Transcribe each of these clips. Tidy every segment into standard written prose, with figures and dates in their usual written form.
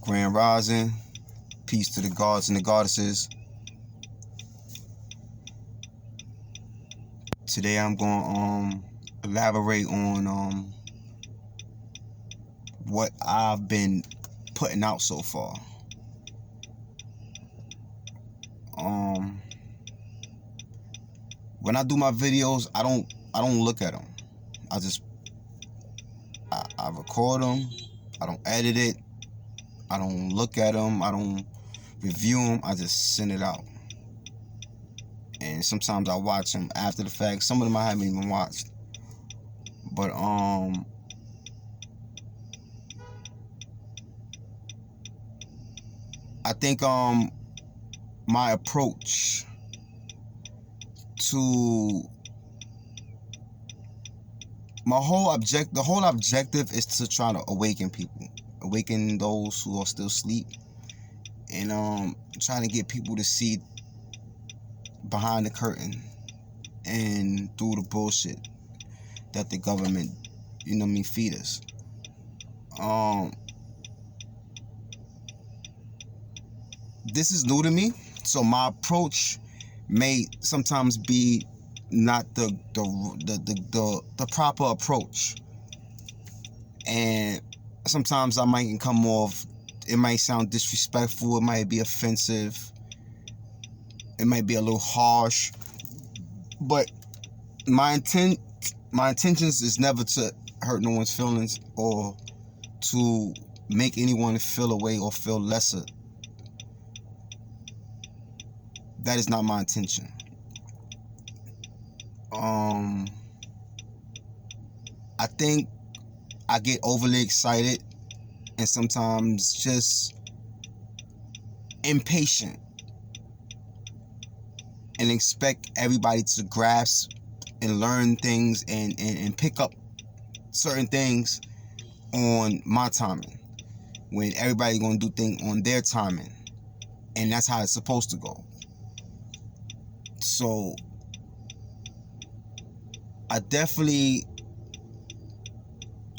Grand Rising. Peace to the gods and the goddesses. Today I'm going to elaborate on what I've been putting out so far. When I do my videos, I don't look at them. I record them. I don't edit it. I don't look at them. I don't review them. I just send it out. And sometimes I watch them after the fact. Some of them I haven't even watched. But I think my approach to the whole objective is to try to awaken people, awaken those who are still asleep, and trying to get people to see behind the curtain and through the bullshit that the government, feed us. This is new to me, so my approach may sometimes be not the proper approach, and sometimes I might come off. It might sound disrespectful. It might be offensive. It might be a little harsh, but my intentions is never to hurt no one's feelings or to make anyone feel away or feel lesser. That is not my intention. I think I get overly excited and sometimes just impatient and expect everybody to grasp and learn things and pick up certain things on my timing, when everybody's gonna do things on their timing, and that's how it's supposed to go. So I definitely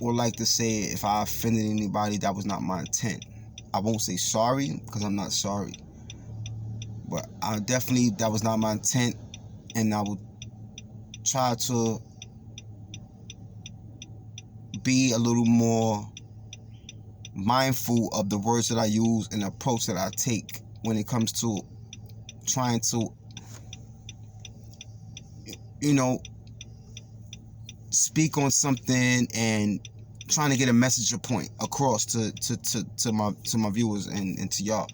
would like to say, if I offended anybody, that was not my intent. I won't say sorry, because I'm not sorry, but that was not my intent, and I would try to be a little more mindful of the words that I use and the approach that I take when it comes to trying to speak on something and trying to get a message or point across to my viewers and to y'all.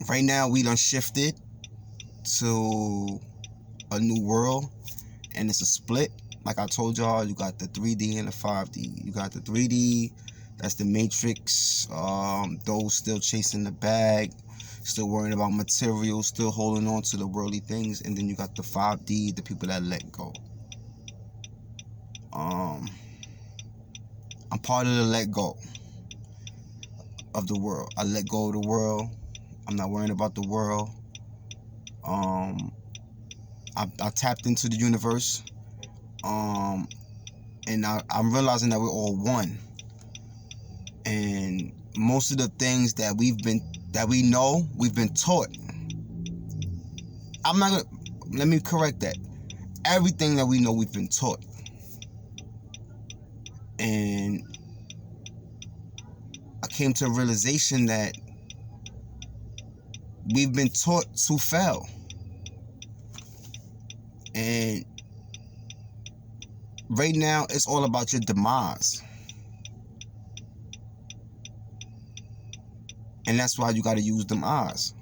Right now we done shifted to a new world, and it's a split. Like I told y'all, you got the 3D and the 5D. You got the 3D, that's the Matrix, those still chasing the bag, still worrying about material, still holding on to the worldly things. And then you got the 5D, the people that let go. I'm part of the let go of the world. I let go of the world. I'm not worrying about the world. I tapped into the universe. And I'm realizing that we're all one. And most of the things that we've been taught. Let me correct that. Everything that we know, we've been taught. And I came to a realization that we've been taught to fail. And right now, it's all about your demise. And that's why you got to use them eyes.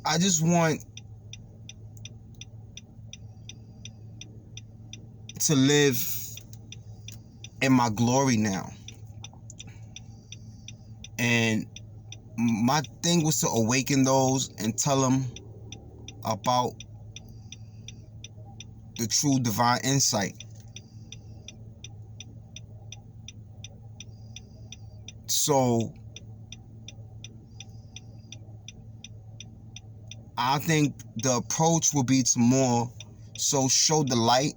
I just want to live in my glory now. And my thing was to awaken those and tell them about the true divine insight. So I think the approach will be to more so show the light,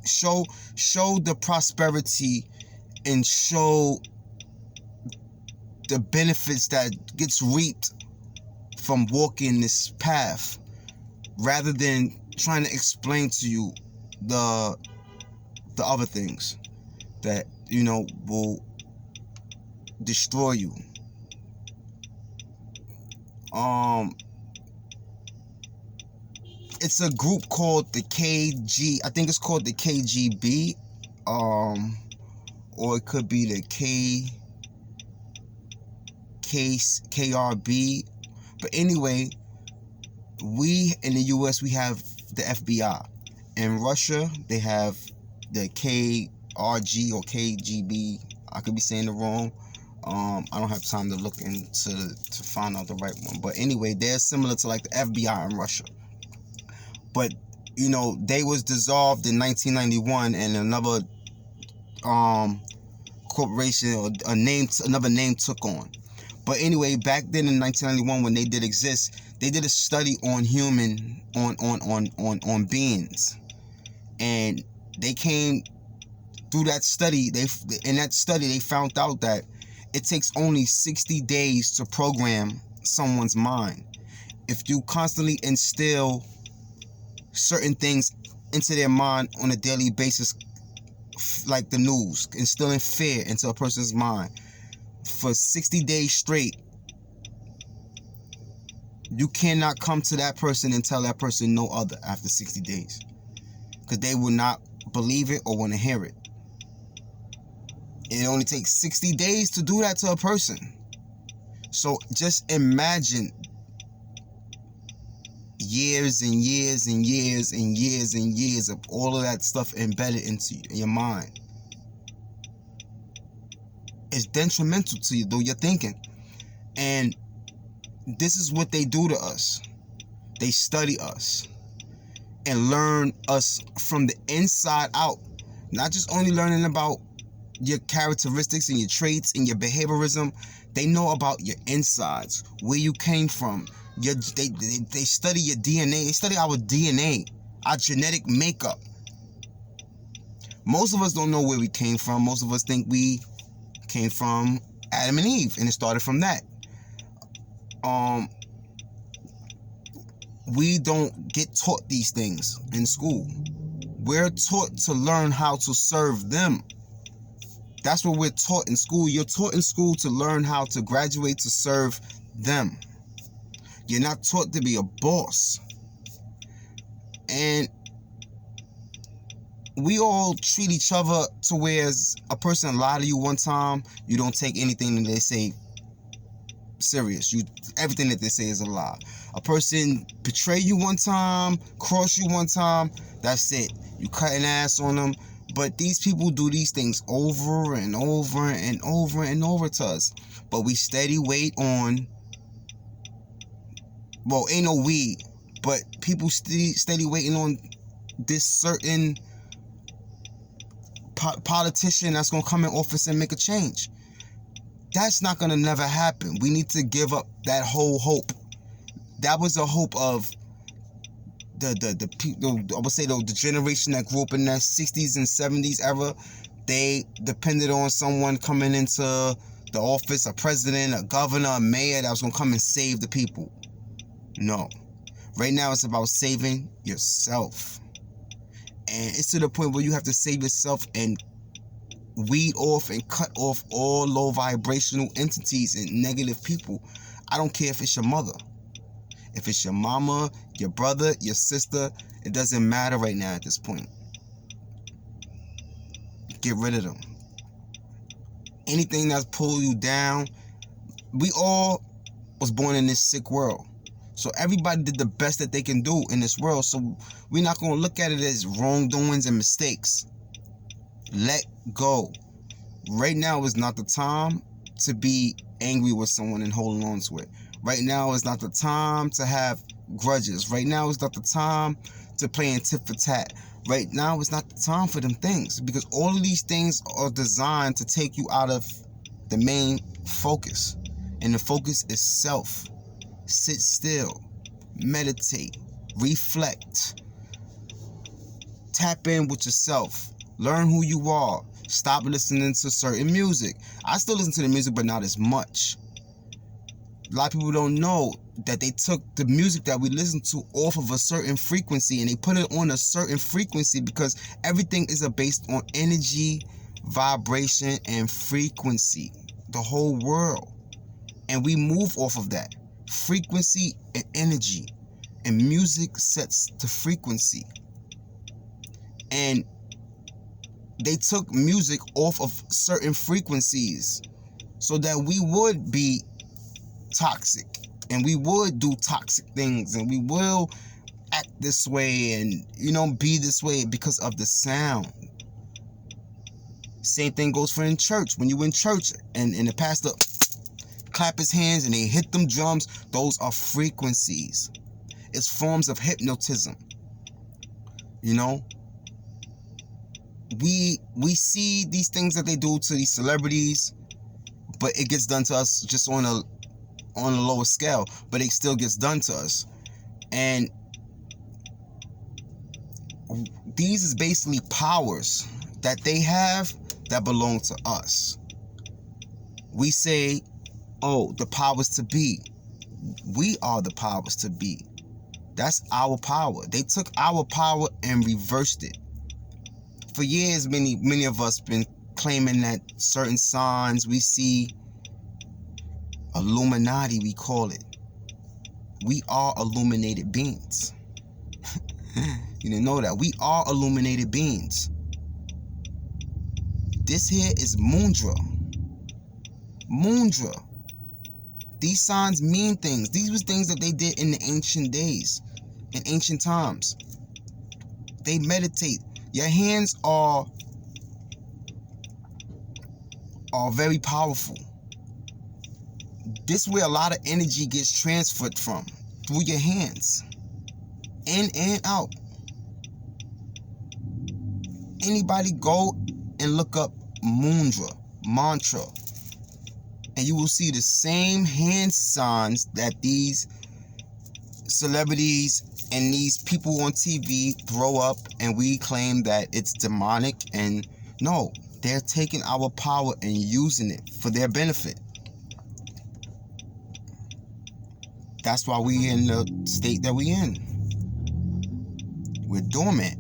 show the prosperity, and show the benefits that gets reaped from walking this path, rather than trying to explain to you the other things that, you know, will destroy you. It's a group called the KG. I think it's called the KGB, or it could be the KRB. But anyway, we in the US, we have the FBI. In Russia, they have the KRG or KGB. I could be saying it wrong. I don't have time to look into to find out the right one. But anyway, they're similar to like the FBI in Russia. But, you know, they was dissolved in 1991, and another corporation or another name took on. But anyway, back then in 1991, when they did exist, they did a study on on beings, and they came through that study. In that study they found out that it takes only 60 days to program someone's mind. If you constantly instill certain things into their mind on a daily basis, like the news, instilling fear into a person's mind for 60 days straight, you cannot come to that person and tell that person no other after 60 days, because they will not believe it or want to hear it. It only takes 60 days to do that to a person. So just imagine years and years and years and years and years of all of that stuff embedded into your mind. It's detrimental to you, though, you're thinking. And this is what they do to us. They study us and learn us from the inside out. Not just only learning about your characteristics and your traits and your behaviorism. They know about your insides, where you came from. They study your DNA. They study our DNA, our genetic makeup. Most of us don't know where we came from. Most of us think we came from Adam and Eve, and it started from that. We don't get taught these things in school. We're taught to learn how to serve them. That's what we're taught in school. You're taught in school to learn how to graduate to serve them. You're not taught to be a boss. And we all treat each other to where a person lied to you one time, you don't take anything that they say serious. Everything that they say is a lie. A person betray you one time, cross you one time, that's it. You cut an ass on them. But these people do these things over and over and over and over to us. But we steady wait on, well, ain't no we, but people steady waiting on this certain politician that's going to come in office and make a change. That's not going to never happen. We need to give up that whole hope. That was a hope of the people, I would say the generation that grew up in that 60s and 70s era. They depended on someone coming into the office, a president, a governor, a mayor that was going to come and save the people. No. Right now it's about saving yourself. And it's to the point where you have to save yourself and weed off and cut off all low vibrational entities and negative people. I don't care if it's your mother. If it's your mama, your brother, your sister, it doesn't matter right now at this point. Get rid of them. Anything that's pulling you down. We all was born in this sick world. So everybody did the best that they can do in this world. So we're not going to look at it as wrongdoings and mistakes. Let go. Right now is not the time to be angry with someone and holding on to it. Right now is not the time to have grudges. Right now is not the time to play in tit for tat. Right now is not the time for them things, because all of these things are designed to take you out of the main focus. And the focus is self. Sit still. meditate, reflect, tap in with yourself, learn who you are, stop listening to certain music. I still listen to the music, but not as much. A lot of people don't know that they took the music that we listen to off of a certain frequency and they put it on a certain frequency because everything is based on energy, vibration, and frequency. The whole world. And we move off of that. Frequency and energy. And music sets the frequency. And they took music off of certain frequencies so that we would be toxic and we would do toxic things and we will act this way and be this way because of the sound. Same thing goes for in church. When you in church and the pastor clap his hands and they hit them drums, those are frequencies. It's forms of hypnotism. We see these things that they do to these celebrities, but it gets done to us just on a lower scale, but it still gets done to us. And these is basically powers that they have that belong to us. We say, oh, the powers to be. We are the powers to be. That's our power. They took our power and reversed it. For years, many of us been claiming that certain signs we see, Illuminati, we call it. We are illuminated beings. You didn't know that. We are illuminated beings. This here is Mundra. Mundra. These signs mean things. These was things that they did in the ancient days, in ancient times. They meditate. Your hands are very powerful. This is where a lot of energy gets transferred from, through your hands, in and out. Anybody go and look up Mundra, mantra, and you will see the same hand signs that these celebrities and these people on TV throw up, and we claim that it's demonic. And no, they're taking our power and using it for their benefit. That's why we in the state that we in. We're dormant.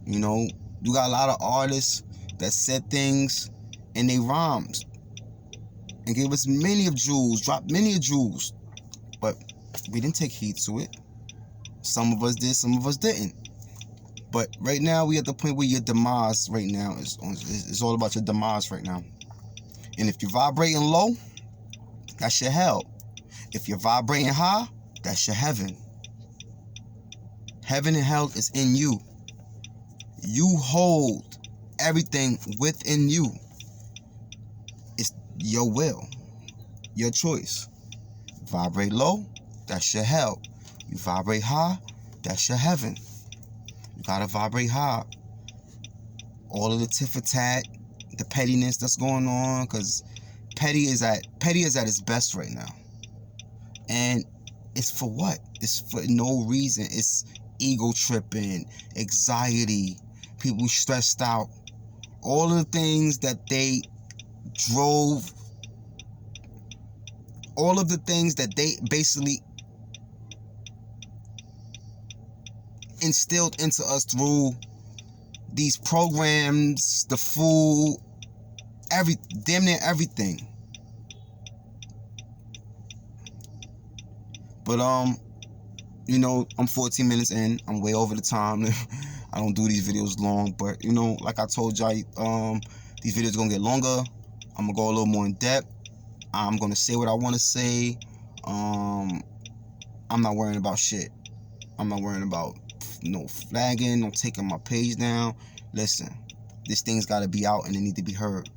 You got a lot of artists that said things in their rhymes and gave us many of jewels, dropped many of jewels, but we didn't take heed to it. Some of us did, some of us didn't. But right now, we at the point where your demise right now is all about your demise right now. And if you're vibrating low, that's your hell. If you're vibrating high, that's your heaven. Heaven and hell is in you. You hold everything within you. It's your will, your choice. Vibrate low, that's your hell. You vibrate high, that's your heaven. You gotta vibrate high. All of the tit for tat, the pettiness that's going on, because petty is at its best right now. And it's for what? It's for no reason. It's ego tripping, anxiety, people stressed out. All of the things that they drove, all of the things that they basically instilled into us through these programs, the food, damn near everything. But I'm 14 minutes in. I'm way over the time. I don't do these videos long, but like I told y'all, these videos are gonna get longer. I'm gonna go a little more in depth. I'm gonna say what I want to say. I'm not worrying about shit. I'm not worrying about no flagging, no taking my page down. Listen, this thing's got to be out and it need to be heard.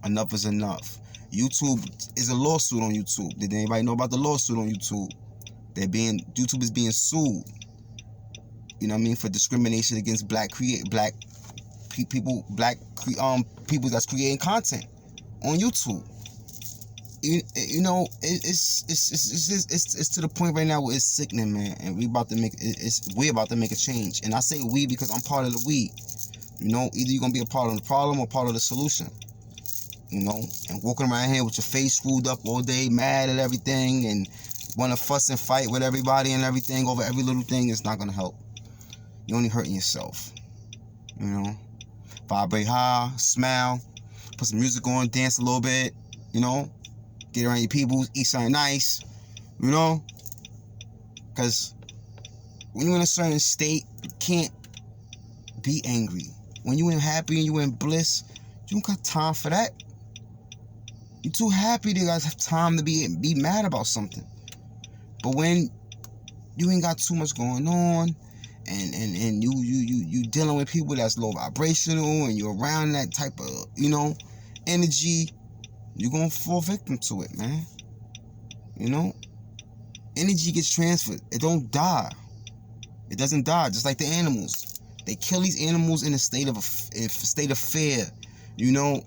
Enough is enough. YouTube is a lawsuit on YouTube. Did anybody know about the lawsuit on YouTube? YouTube is being sued. For discrimination against black people that's creating content on YouTube. you know, it's to the point right now where it's sickening, man. And we're about to make a change. And I say we because I'm part of the we. You know, either you're gonna be a part of the problem or part of the solution. You know, and walking around here with your face screwed up all day, mad at everything, and want to fuss and fight with everybody and everything over every little thing is not gonna help. You're only hurting yourself. You know, vibrate high, smile, put some music on, dance a little bit. You know, get around your people, eat something nice. You know, because when you're in a certain state, you can't be angry. When you're happy and you're in bliss, you don't got time for that. You're too happy to have time to be mad about something. But when you ain't got too much going on, and you dealing with people that's low vibrational, and you're around that type of, you know, energy, you're gonna fall victim to it, man. You know, energy gets transferred. It don't die. It doesn't die. Just like the animals, they kill these animals in a state of fear. You know,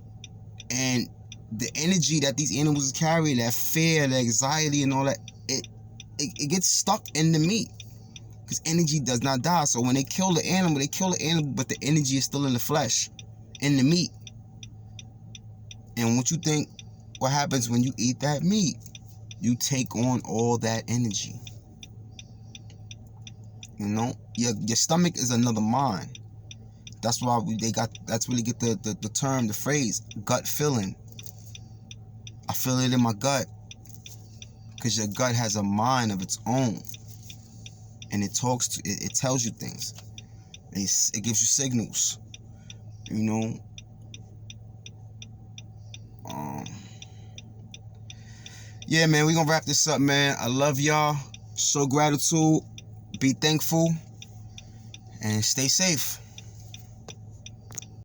and the energy that these animals carry, that fear, the anxiety, and all that, it gets stuck in the meat. Because energy does not die. So when they kill the animal, but the energy is still in the flesh, in the meat. And what you think, what happens when you eat that meat? You take on all that energy. You know, your stomach is another mind. That's why that's where they get the term, the phrase, gut feeling. I feel it in my gut. Because your gut has a mind of its own. And it tells you things. It gives you signals. You know. Yeah, man, we're gonna wrap this up, man. I love y'all. Show gratitude. Be thankful. And stay safe.